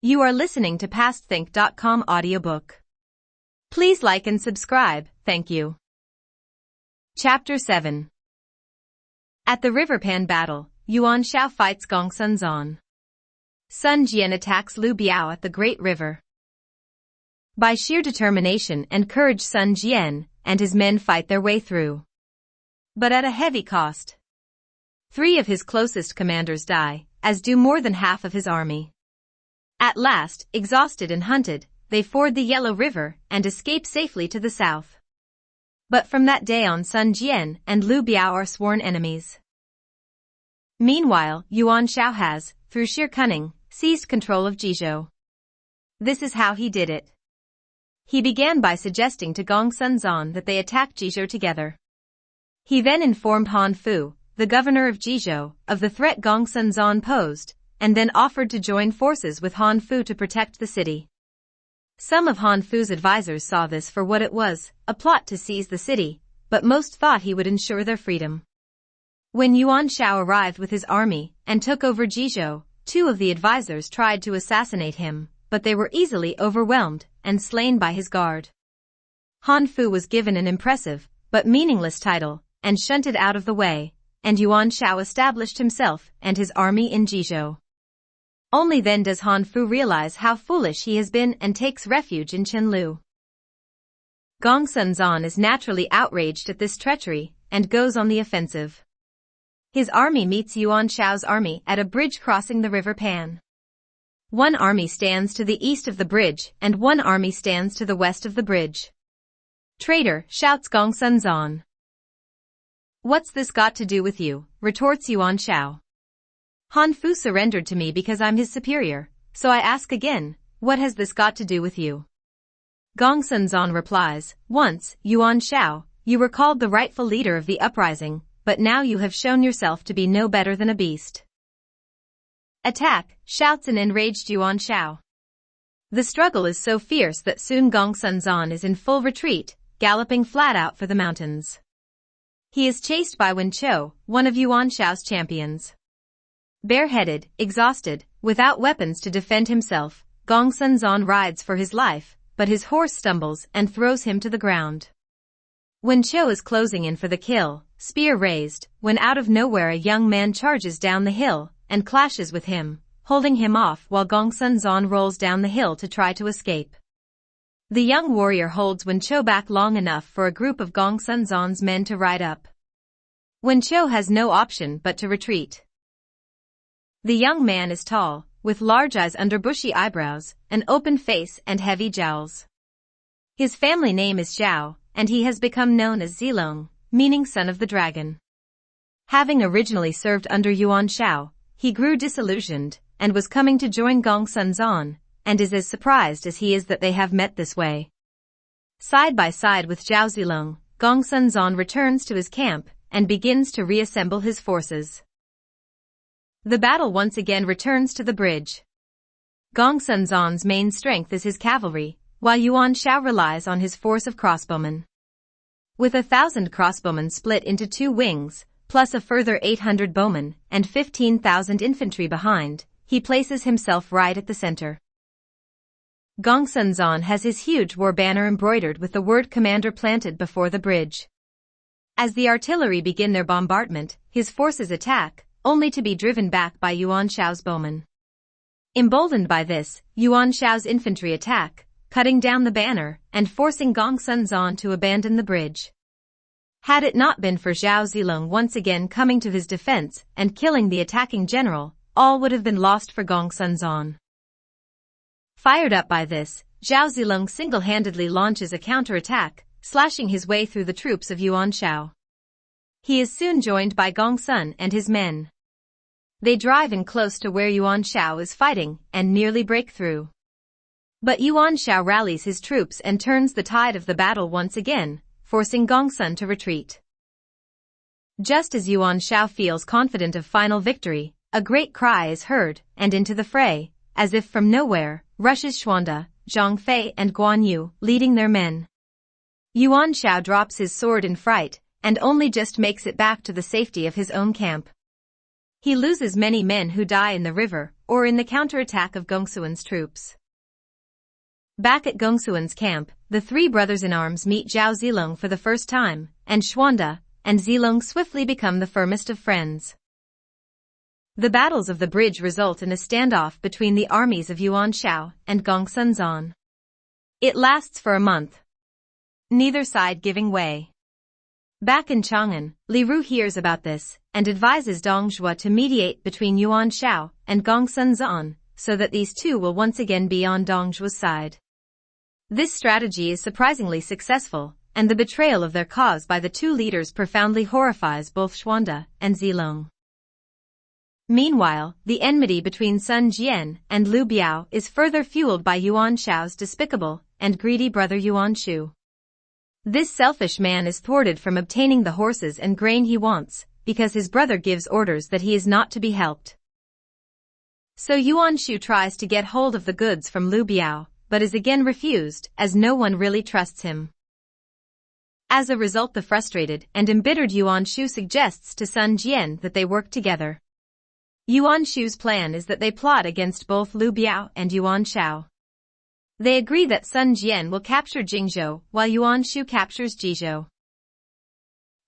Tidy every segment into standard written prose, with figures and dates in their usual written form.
You are listening to PastThink.com audiobook. Please like and subscribe, thank you. Chapter 7. At the River Pan battle, Yuan Shao fights Gongsun Zan. Sun Jian attacks Liu Biao at the Great River. By sheer determination and courage, Sun Jian and his men fight their way through. But at a heavy cost. 3 of his closest commanders die, as do more than half of his army. At last, exhausted and hunted, they ford the Yellow River and escape safely to the south. But from that day on, Sun Jian and Liu Biao are sworn enemies. Meanwhile, Yuan Shao has, through sheer cunning, seized control of Jizhou. This is how he did it. He began by suggesting to Gongsun Zan that they attack Jizhou together. He then informed Han Fu, the governor of Jizhou, of the threat Gongsun Zan posed, and then offered to join forces with Han Fu to protect the city. Some of Han Fu's advisors saw this for what it was, a plot to seize the city, but most thought he would ensure their freedom. When Yuan Shao arrived with his army and took over Jizhou, 2 of the advisors tried to assassinate him, but they were easily overwhelmed and slain by his guard. Han Fu was given an impressive, but meaningless title, and shunted out of the way, and Yuan Shao established himself and his army in Jizhou. Only then does Han Fu realize how foolish he has been and takes refuge in Qianlu. Gongsun Zan is naturally outraged at this treachery and goes on the offensive. His army meets Yuan Shao's army at a bridge crossing the River Pan. One army stands to the east of the bridge and one army stands to the west of the bridge. "Traitor," shouts Gongsun Zan. "What's this got to do with you?" retorts Yuan Shao. "Han Fu surrendered to me because I'm his superior, so I ask again, what has this got to do with you?" Gongsun Zan replies, "Once, Yuan Shao, you were called the rightful leader of the uprising, but now you have shown yourself to be no better than a beast." "Attack," shouts an enraged Yuan Shao. The struggle is so fierce that soon Gongsun Zan is in full retreat, galloping flat out for the mountains. He is chased by Wen Chou, one of Yuan Shao's champions. Bareheaded, exhausted, without weapons to defend himself, Gongsun Zan rides for his life, but his horse stumbles and throws him to the ground. Wen Chou is closing in for the kill, spear raised, when out of nowhere a young man charges down the hill and clashes with him, holding him off while Gongsun Zan rolls down the hill to try to escape. The young warrior holds Wen Chou back long enough for a group of Gongsun Zan's men to ride up. Wen Chou has no option but to retreat. The young man is tall, with large eyes under bushy eyebrows, an open face and heavy jowls. His family name is Zhao, and he has become known as Zilong, meaning son of the dragon. Having originally served under Yuan Shao, he grew disillusioned, and was coming to join Gongsun Zan, and is as surprised as he is that they have met this way. Side by side with Zhao Zilong, Gongsun Zan returns to his camp, and begins to reassemble his forces. The battle once again returns to the bridge. Gongsun Zan's main strength is his cavalry, while Yuan Shao relies on his force of crossbowmen. With 1,000 crossbowmen split into 2 wings, plus a further 800 bowmen and 15,000 infantry behind, he places himself right at the center. Gongsun Zan has his huge war banner embroidered with the word commander planted before the bridge. As the artillery begin their bombardment, his forces attack, only to be driven back by Yuan Shao's bowmen. Emboldened by this, Yuan Shao's infantry attack, cutting down the banner and forcing Gongsun Zan to abandon the bridge. Had it not been for Zhao Zilong once again coming to his defense and killing the attacking general, all would have been lost for Gongsun Zan. Fired up by this, Zhao Zilong single-handedly launches a counterattack, slashing his way through the troops of Yuan Shao. He is soon joined by Gongsun and his men. They drive in close to where Yuan Shao is fighting and nearly break through. But Yuan Shao rallies his troops and turns the tide of the battle once again, forcing Gongsun to retreat. Just as Yuan Shao feels confident of final victory, a great cry is heard, and into the fray, as if from nowhere, rushes Xuanda, Zhang Fei and Guan Yu, leading their men. Yuan Shao drops his sword in fright, and only just makes it back to the safety of his own camp. He loses many men who die in the river or in the counterattack of Gongsuan's troops. Back at Gongsuan's camp, the three brothers-in-arms meet Zhao Zilong for the first time, and Xuanda and Zilong swiftly become the firmest of friends. The battles of the bridge result in a standoff between the armies of Yuan Shao and Gongsun Zan. It lasts for a month, neither side giving way. Back in Chang'an, Li Ru hears about this and advises Dong Zhuo to mediate between Yuan Shao and Gongsun Zan so that these two will once again be on Dong Zhuo's side. This strategy is surprisingly successful, and the betrayal of their cause by the two leaders profoundly horrifies both Xuanda and Zilong. Meanwhile, the enmity between Sun Jian and Liu Biao is further fueled by Yuan Shao's despicable and greedy brother Yuan Shu. This selfish man is thwarted from obtaining the horses and grain he wants, because his brother gives orders that he is not to be helped. So Yuan Shu tries to get hold of the goods from Liu Biao, but is again refused, as no one really trusts him. As a result, the frustrated and embittered Yuan Shu suggests to Sun Jian that they work together. Yuan Shu's plan is that they plot against both Liu Biao and Yuan Shao. They agree that Sun Jian will capture Jingzhou while Yuan Shu captures Jizhou.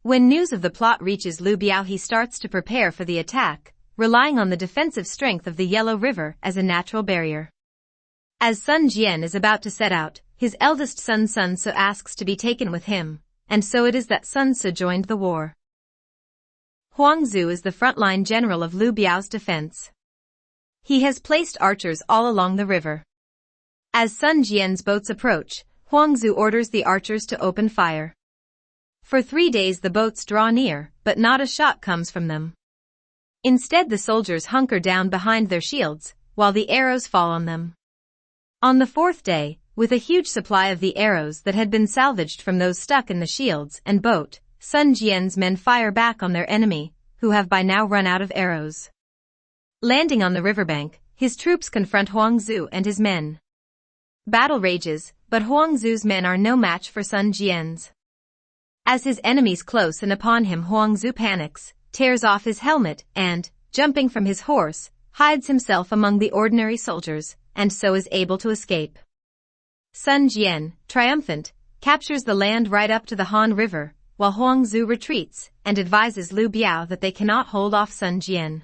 When news of the plot reaches Liu Biao, he starts to prepare for the attack, relying on the defensive strength of the Yellow River as a natural barrier. As Sun Jian is about to set out, his eldest son Sun Ce asks to be taken with him, and so it is that Sun Ce joined the war. Huang Zu is the frontline general of Liu Biao's defense. He has placed archers all along the river. As Sun Jian's boats approach, Huang Zu orders the archers to open fire. For 3 days the boats draw near, but not a shot comes from them. Instead, the soldiers hunker down behind their shields, while the arrows fall on them. On the 4th day, with a huge supply of the arrows that had been salvaged from those stuck in the shields and boat, Sun Jian's men fire back on their enemy, who have by now run out of arrows. Landing on the riverbank, his troops confront Huang Zu and his men. Battle rages, but Huang Zu's men are no match for Sun Jian's. As his enemies close in upon him, Huang Zu panics, tears off his helmet and, jumping from his horse, hides himself among the ordinary soldiers, and so is able to escape. Sun Jian, triumphant, captures the land right up to the Han River, while Huang Zu retreats and advises Liu Biao that they cannot hold off Sun Jian.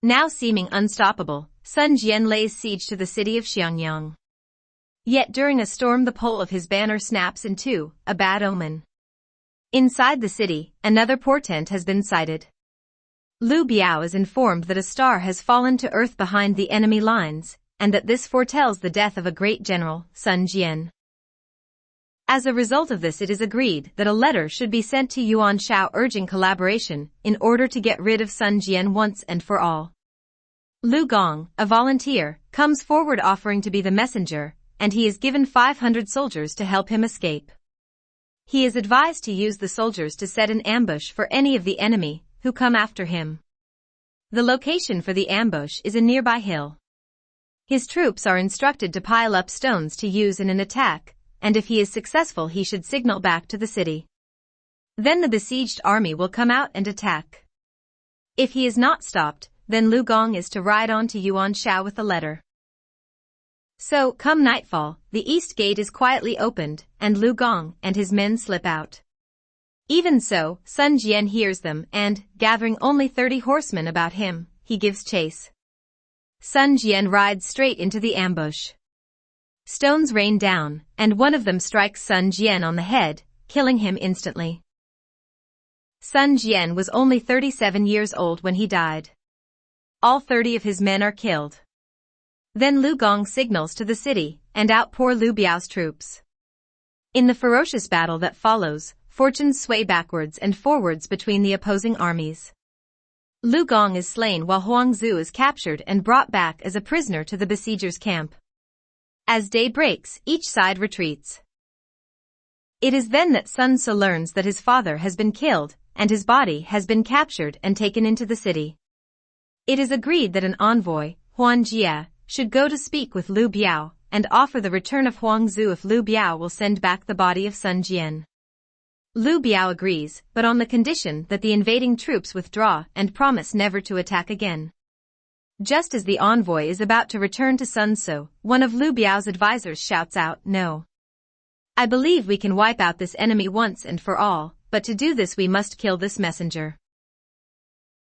Now seeming unstoppable, Sun Jian lays siege to the city of Xiangyang. Yet during a storm the pole of his banner snaps in two, a bad omen. Inside the city, another portent has been sighted. Liu Biao is informed that a star has fallen to earth behind the enemy lines, and that this foretells the death of a great general, Sun Jian. As a result of this, it is agreed that a letter should be sent to Yuan Shao urging collaboration in order to get rid of Sun Jian once and for all. Lu Gong, a volunteer, comes forward offering to be the messenger, and he is given 500 soldiers to help him escape. He is advised to use the soldiers to set an ambush for any of the enemy who come after him. The location for the ambush is a nearby hill. His troops are instructed to pile up stones to use in an attack, and if he is successful he should signal back to the city. Then the besieged army will come out and attack. If he is not stopped, then Lu Gong is to ride on to Yuan Shao with the letter. So, come nightfall, the east gate is quietly opened, and Lu Gong and his men slip out. Even so, Sun Jian hears them and, gathering only 30 horsemen about him, he gives chase. Sun Jian rides straight into the ambush. Stones rain down, and one of them strikes Sun Jian on the head, killing him instantly. Sun Jian was only 37 years old when he died. All 30 of his men are killed. Then Lu Gong signals to the city, and out pour Liu Biao's troops. In the ferocious battle that follows, fortunes sway backwards and forwards between the opposing armies. Lu Gong is slain while Huang Zu is captured and brought back as a prisoner to the besiegers' camp. As day breaks, each side retreats. It is then that Sun Ce learns that his father has been killed, and his body has been captured and taken into the city. It is agreed that an envoy, Huan Jia, should go to speak with Liu Biao, and offer the return of Huang Zu if Liu Biao will send back the body of Sun Jian. Liu Biao agrees, but on the condition that the invading troops withdraw and promise never to attack again. Just as the envoy is about to return to Sun Tzu, one of Liu Biao's advisors shouts out, "No. I believe we can wipe out this enemy once and for all, but to do this we must kill this messenger."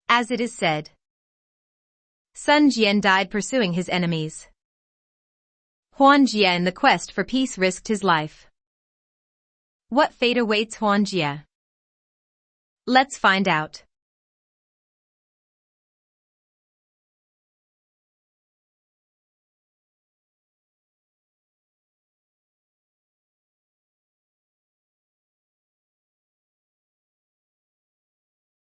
As it is said, Sun Jian died pursuing his enemies. Huan Jie in the quest for peace risked his life. What fate awaits Huan Jie? Let's find out.